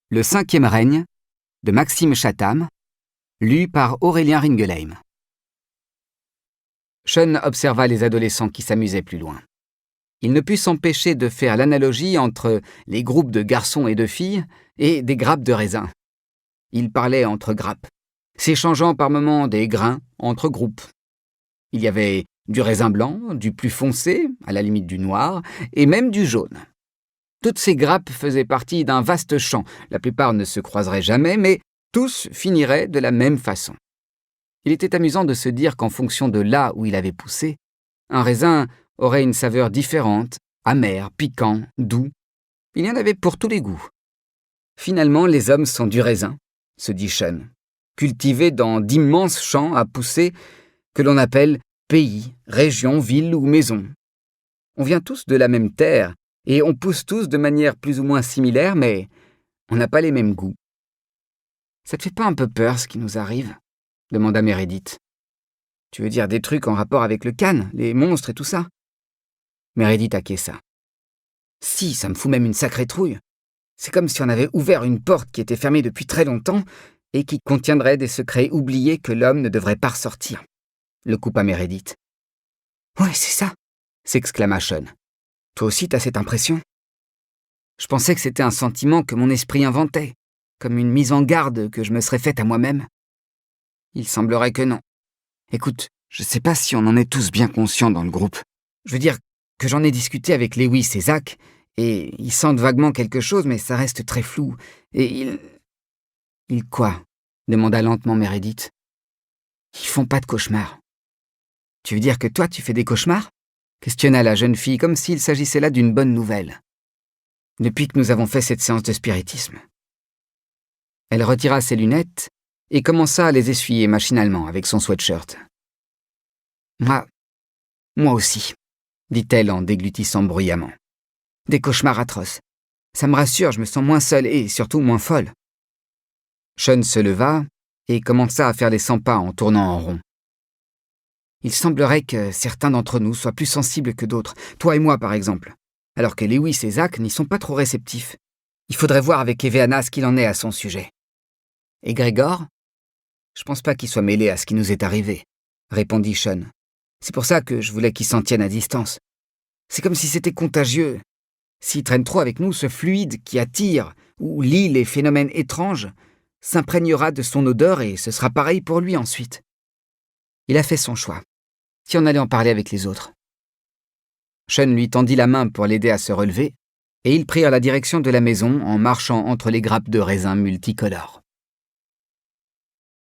Le 5e règne de Maxime Chatham, lu par Aurélien Ringelheim. Sean observa les adolescents qui s'amusaient plus loin. Il ne put s'empêcher de faire l'analogie entre les groupes de garçons et de filles et des grappes de raisin. Ils parlaient entre grappes, s'échangeant par moments des grains entre groupes. Il y avait du raisin blanc, du plus foncé, à la limite du noir, et même du jaune. Toutes ces grappes faisaient partie d'un vaste champ. La plupart ne se croiseraient jamais, mais tous finiraient de la même façon. Il était amusant de se dire qu'en fonction de là où il avait poussé, un raisin aurait une saveur différente, amer, piquant, doux. Il y en avait pour tous les goûts. Finalement, les hommes sont du raisin, se dit Sean, cultivés dans d'immenses champs à pousser que l'on appelle pays, régions, villes ou maisons. On vient tous de la même terre et on pousse tous de manière plus ou moins similaire, mais on n'a pas les mêmes goûts. « Ça te fait pas un peu peur ce qui nous arrive ?» demanda Meredith. « Tu veux dire des trucs en rapport avec le Khan, les monstres et tout ça ?» Meredith acquiesça. « Si, ça me fout même une sacrée trouille. C'est comme si on avait ouvert une porte qui était fermée depuis très longtemps et qui contiendrait des secrets oubliés que l'homme ne devrait pas ressortir. » Le coupa Meredith. « Ouais, c'est ça !» s'exclama Sean. « Toi aussi t'as cette impression ?» Je pensais que c'était un sentiment que mon esprit inventait, comme une mise en garde que je me serais faite à moi-même. Il semblerait que non. Écoute, je sais pas si on en est tous bien conscients dans le groupe. Je veux dire que j'en ai discuté avec Lewis et Zach, et ils sentent vaguement quelque chose, mais ça reste très flou. Et ils... « Ils quoi ?» demanda lentement Meredith. « Ils font pas de cauchemars. »« Tu veux dire que toi, tu fais des cauchemars ?» questionna la jeune fille, comme s'il s'agissait là d'une bonne nouvelle. « Depuis que nous avons fait cette séance de spiritisme. » Elle retira ses lunettes et commença à les essuyer machinalement avec son sweatshirt. « Moi aussi, » dit-elle en déglutissant bruyamment. « Des cauchemars atroces. Ça me rassure, je me sens moins seule et surtout moins folle. » Sean se leva et commença à faire les 100 pas en tournant en rond. Il semblerait que certains d'entre nous soient plus sensibles que d'autres, toi et moi par exemple, alors que Lewis et Zach n'y sont pas trop réceptifs. Il faudrait voir avec Eveana ce qu'il en est à son sujet. Et Grégor ? Je pense pas qu'il soit mêlé à ce qui nous est arrivé, répondit Sean. C'est pour ça que je voulais qu'il s'en tienne à distance. C'est comme si c'était contagieux. S'il traîne trop avec nous, ce fluide qui attire ou lie les phénomènes étranges s'imprégnera de son odeur et ce sera pareil pour lui ensuite. Il a fait son choix. Si on allait en parler avec les autres. Sean lui tendit la main pour l'aider à se relever, et ils prirent la direction de la maison en marchant entre les grappes de raisins multicolores.